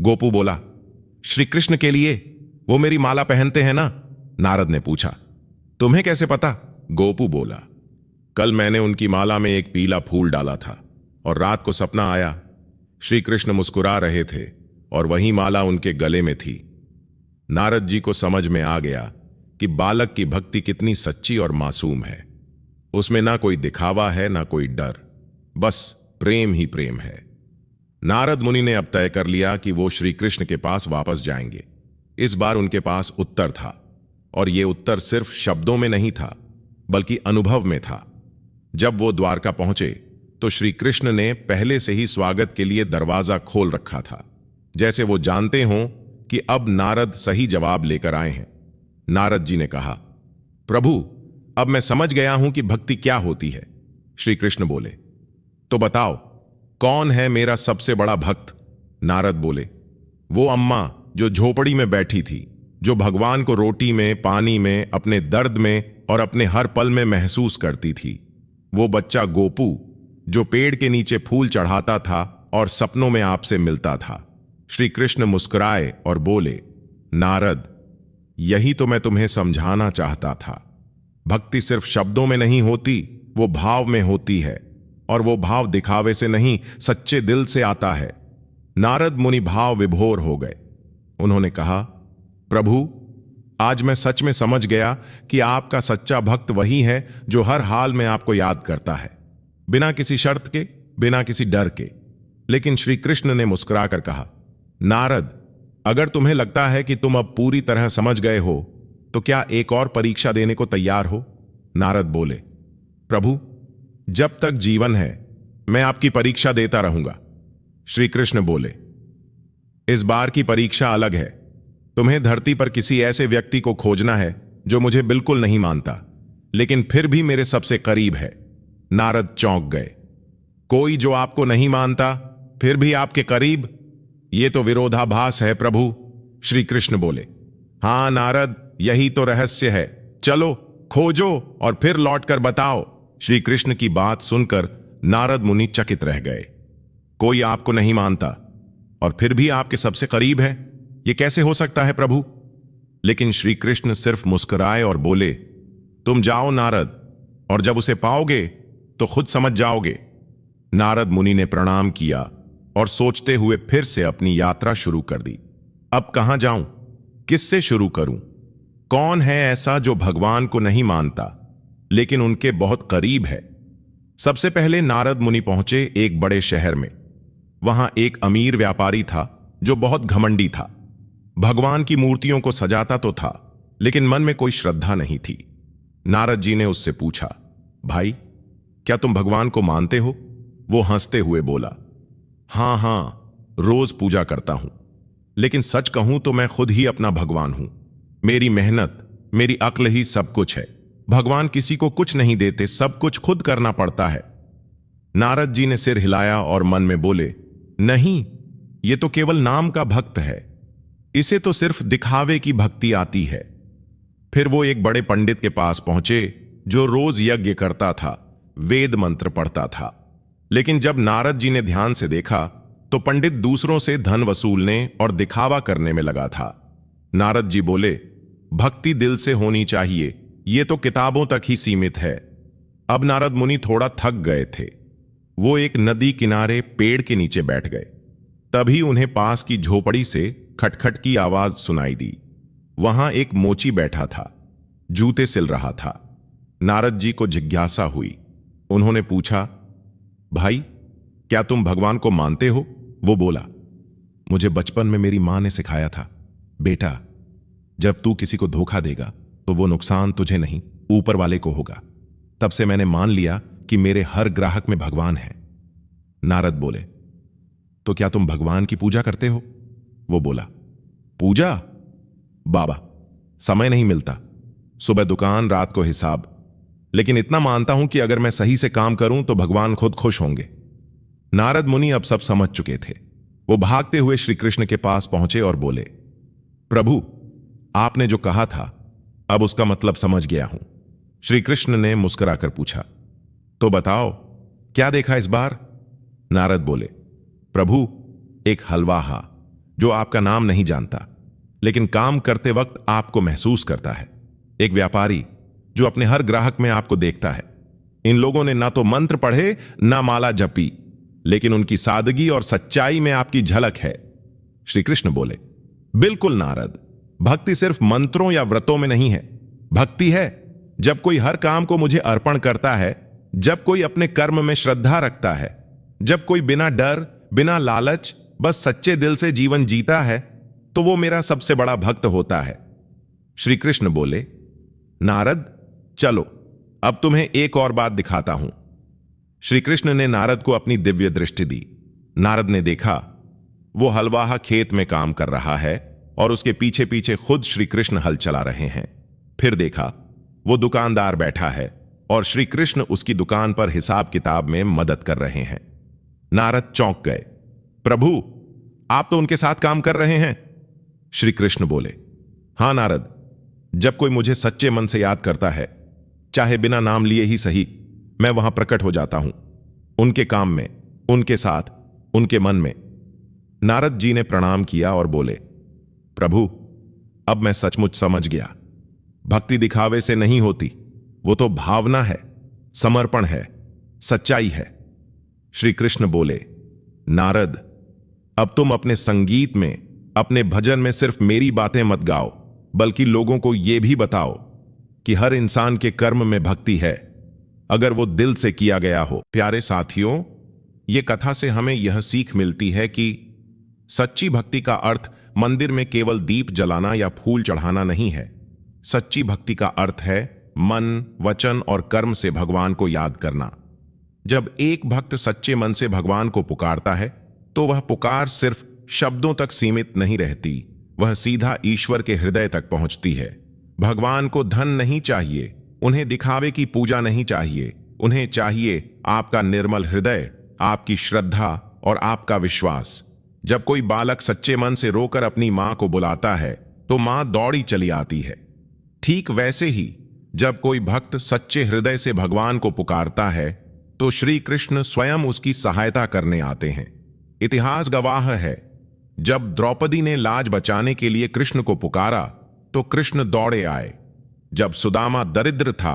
गोपू बोला। श्री कृष्ण के लिए? वो मेरी माला पहनते हैं ना? नारद ने पूछा। तुम्हें कैसे पता? गोपू बोला। कल मैंने उनकी माला में एक पीला फूल डाला था और रात को सपना आया, श्री कृष्ण मुस्कुरा रहे थे और वही माला उनके गले में थी। नारद जी को समझ में आ गया कि बालक की भक्ति कितनी सच्ची और मासूम है। उसमें ना कोई दिखावा है, ना कोई डर, बस प्रेम ही प्रेम है। नारद मुनि ने अब तय कर लिया कि वो श्री कृष्ण के पास वापस जाएंगे। इस बार उनके पास उत्तर था, और ये उत्तर सिर्फ शब्दों में नहीं था, बल्कि अनुभव में था। जब वो द्वारका पहुंचे तो श्री कृष्ण ने पहले से ही स्वागत के लिए दरवाजा खोल रखा था, जैसे वो जानते हों कि अब नारद सही जवाब लेकर आए हैं। नारद जी ने कहा, प्रभु, अब मैं समझ गया हूं कि भक्ति क्या होती है। श्री कृष्ण बोले, तो बताओ, कौन है मेरा सबसे बड़ा भक्त? नारद बोले, वो अम्मा जो झोपड़ी में बैठी थी, जो भगवान को रोटी में, पानी में, अपने दर्द में और अपने हर पल में महसूस करती थी। वो बच्चा गोपू जो पेड़ के नीचे फूल चढ़ाता था और सपनों में आपसे मिलता था। श्री कृष्ण मुस्कुराए और बोले, नारद, यही तो मैं तुम्हें समझाना चाहता था। भक्ति सिर्फ शब्दों में नहीं होती, वो भाव में होती है, और वो भाव दिखावे से नहीं, सच्चे दिल से आता है। नारद मुनि भाव विभोर हो गए। उन्होंने कहा, प्रभु, आज मैं सच में समझ गया कि आपका सच्चा भक्त वही है जो हर हाल में आपको याद करता है, बिना किसी शर्त के, बिना किसी डर के। लेकिन श्री कृष्ण ने मुस्कुराकर कहा, नारद, अगर तुम्हें लगता है कि तुम अब पूरी तरह समझ गए हो, तो क्या एक और परीक्षा देने को तैयार हो? नारद बोले, प्रभु, जब तक जीवन है मैं आपकी परीक्षा देता रहूंगा। श्री कृष्ण बोले, इस बार की परीक्षा अलग है। तुम्हें धरती पर किसी ऐसे व्यक्ति को खोजना है जो मुझे बिल्कुल नहीं मानता, लेकिन फिर भी मेरे सबसे करीब है। नारद चौंक गए। कोई जो आपको नहीं मानता फिर भी आपके करीब? ये तो विरोधाभास है प्रभु। श्री कृष्ण बोले, हां नारद, यही तो रहस्य है। चलो खोजो और फिर लौटकर बताओ। श्री कृष्ण की बात सुनकर नारद मुनि चकित रह गए। कोई आपको नहीं मानता और फिर भी आपके सबसे करीब है, ये कैसे हो सकता है प्रभु? लेकिन श्री कृष्ण सिर्फ मुस्कुराए और बोले, तुम जाओ नारद, और जब उसे पाओगे तो खुद समझ जाओगे। नारद मुनि ने प्रणाम किया और सोचते हुए फिर से अपनी यात्रा शुरू कर दी। अब कहां जाऊं? किससे शुरू करूं? कौन है ऐसा जो भगवान को नहीं मानता लेकिन उनके बहुत करीब है? सबसे पहले नारद मुनि पहुंचे एक बड़े शहर में। वहां एक अमीर व्यापारी था जो बहुत घमंडी था। भगवान की मूर्तियों को सजाता तो था, लेकिन मन में कोई श्रद्धा नहीं थी। नारद जी ने उससे पूछा, भाई, क्या तुम भगवान को मानते हो? वो हंसते हुए बोला, हां हां, रोज पूजा करता हूं, लेकिन सच कहूं तो मैं खुद ही अपना भगवान हूं। मेरी मेहनत, मेरी अक्ल ही सब कुछ है। भगवान किसी को कुछ नहीं देते, सब कुछ खुद करना पड़ता है। नारद जी ने सिर हिलाया और मन में बोले, नहीं, ये तो केवल नाम का भक्त है, इसे तो सिर्फ दिखावे की भक्ति आती है। फिर वो एक बड़े पंडित के पास पहुंचे जो रोज यज्ञ करता था, वेद मंत्र पढ़ता था। लेकिन जब नारद जी ने ध्यान से देखा तो पंडित दूसरों से धन वसूलने और दिखावा करने में लगा था। नारद जी बोले, भक्ति दिल से होनी चाहिए, ये तो किताबों तक ही सीमित है। अब नारद मुनि थोड़ा थक गए थे। वो एक नदी किनारे पेड़ के नीचे बैठ गए। तभी उन्हें पास की झोपड़ी से खटखट की आवाज सुनाई दी। वहां एक मोची बैठा था, जूते सिल रहा था। नारद जी को जिज्ञासा हुई। उन्होंने पूछा, भाई, क्या तुम भगवान को मानते हो? वो बोला, मुझे बचपन में मेरी मां ने सिखाया था, बेटा, जब तू किसी को धोखा देगा तो वो नुकसान तुझे नहीं, ऊपर वाले को होगा। तब से मैंने मान लिया कि मेरे हर ग्राहक में भगवान है। नारद बोले, तो क्या तुम भगवान की पूजा करते हो? वो बोला, पूजा? बाबा, समय नहीं मिलता, सुबह दुकान, रात को हिसाब। लेकिन इतना मानता हूं कि अगर मैं सही से काम करूं तो भगवान खुद खुश होंगे। नारद मुनि अब सब समझ चुके थे। वो भागते हुए श्री कृष्ण के पास पहुंचे और बोले, प्रभु, आपने जो कहा था अब उसका मतलब समझ गया हूं। श्री कृष्ण ने मुस्कुराकर पूछा, तो बताओ, क्या देखा इस बार? नारद बोले, प्रभु, एक हलवाहा जो आपका नाम नहीं जानता, लेकिन काम करते वक्त आपको महसूस करता है। एक व्यापारी जो अपने हर ग्राहक में आपको देखता है। इन लोगों ने ना तो मंत्र पढ़े ना माला जपी, लेकिन उनकी सादगी और सच्चाई में आपकी झलक है। श्री कृष्ण बोले, बिल्कुल नारद, भक्ति सिर्फ मंत्रों या व्रतों में नहीं है। भक्ति है जब कोई हर काम को मुझे अर्पण करता है, जब कोई अपने कर्म में श्रद्धा रखता है, जब कोई बिना डर बिना लालच बस सच्चे दिल से जीवन जीता है, तो वो मेरा सबसे बड़ा भक्त होता है। श्री कृष्ण बोले, नारद चलो, अब तुम्हें एक और बात दिखाता हूं। श्री कृष्ण ने नारद को अपनी दिव्य दृष्टि दी। नारद ने देखा वो हलवाहा खेत में काम कर रहा है और उसके पीछे पीछे खुद श्री कृष्ण हल चला रहे हैं। फिर देखा वो दुकानदार बैठा है और श्री कृष्ण उसकी दुकान पर हिसाब किताब में मदद कर रहे हैं। नारद चौंक गए। प्रभु, आप तो उनके साथ काम कर रहे हैं। श्री कृष्ण बोले, हां नारद, जब कोई मुझे सच्चे मन से याद करता है, चाहे बिना नाम लिए ही सही, मैं वहां प्रकट हो जाता हूं, उनके काम में, उनके साथ, उनके मन में। नारद जी ने प्रणाम किया और बोले, प्रभु, अब मैं सचमुच समझ गया, भक्ति दिखावे से नहीं होती, वो तो भावना है, समर्पण है, सच्चाई है। श्री कृष्ण बोले, नारद, अब तुम अपने संगीत में, अपने भजन में सिर्फ मेरी बातें मत गाओ, बल्कि लोगों को यह भी बताओ कि हर इंसान के कर्म में भक्ति है, अगर वो दिल से किया गया हो। प्यारे साथियों, ये कथा से हमें यह सीख मिलती है कि सच्ची भक्ति का अर्थ मंदिर में केवल दीप जलाना या फूल चढ़ाना नहीं है। सच्ची भक्ति का अर्थ है मन, वचन और कर्म से भगवान को याद करना। जब एक भक्त सच्चे मन से भगवान को पुकारता है, तो वह पुकार सिर्फ शब्दों तक सीमित नहीं रहती, वह सीधा ईश्वर के हृदय तक पहुंचती है। भगवान को धन नहीं चाहिए, उन्हें दिखावे की पूजा नहीं चाहिए, उन्हें चाहिए आपका निर्मल हृदय, आपकी श्रद्धा और आपका विश्वास। जब कोई बालक सच्चे मन से रोकर अपनी मां को बुलाता है, तो मां दौड़ी चली आती है। ठीक वैसे ही जब कोई भक्त सच्चे हृदय से भगवान को पुकारता है, तो श्री कृष्ण स्वयं उसकी सहायता करने आते हैं। इतिहास गवाह है, जब द्रौपदी ने लाज बचाने के लिए कृष्ण को पुकारा, तो कृष्ण दौड़े आए। जब सुदामा दरिद्र था,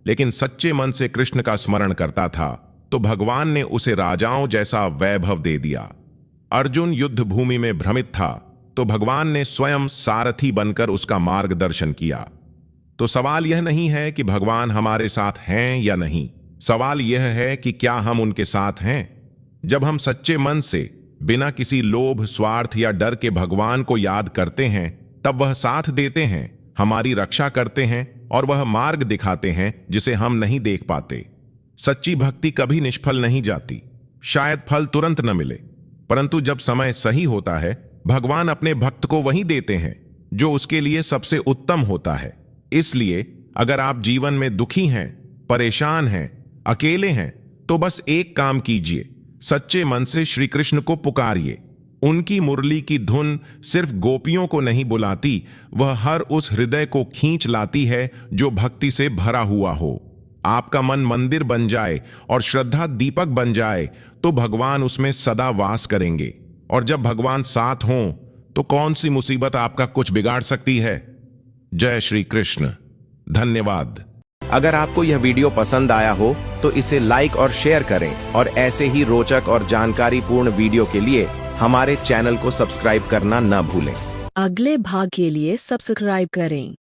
लेकिन सच्चे मन से कृष्ण का स्मरण करता था, तो भगवान ने उसे राजाओं जैसा वैभव दे दिया। अर्जुन युद्ध भूमि में भ्रमित था, तो भगवान ने स्वयं सारथी बनकर उसका मार्गदर्शन किया। तो सवाल यह नहीं है कि भगवान हमारे साथ हैं या नहीं, सवाल यह है कि क्या हम उनके साथ हैं। जब हम सच्चे मन से, बिना किसी लोभ, स्वार्थ या डर के भगवान को याद करते हैं, तब वह साथ देते हैं, हमारी रक्षा करते हैं और वह मार्ग दिखाते हैं जिसे हम नहीं देख पाते। सच्ची भक्ति कभी निष्फल नहीं जाती। शायद फल तुरंत न मिले, परंतु जब समय सही होता है, भगवान अपने भक्त को वही देते हैं जो उसके लिए सबसे उत्तम होता है। इसलिए अगर आप जीवन में दुखी हैं, परेशान हैं, अकेले हैं, तो बस एक काम कीजिए, सच्चे मन से श्री कृष्ण को पुकारिए। उनकी मुरली की धुन सिर्फ गोपियों को नहीं बुलाती, वह हर उस हृदय को खींच लाती है जो भक्ति से भरा हुआ हो। आपका मन मंदिर बन जाए और श्रद्धा दीपक बन जाए, तो भगवान उसमें सदा वास करेंगे। और जब भगवान साथ हों, तो कौन सी मुसीबत आपका कुछ बिगाड़ सकती है। जय श्री कृष्ण। धन्यवाद। अगर आपको यह वीडियो पसंद आया हो तो इसे लाइक और शेयर करें, और ऐसे ही रोचक और जानकारीपूर्ण वीडियो के लिए हमारे चैनल को सब्सक्राइब करना न भूलें। अगले भाग के लिए सब्सक्राइब करें।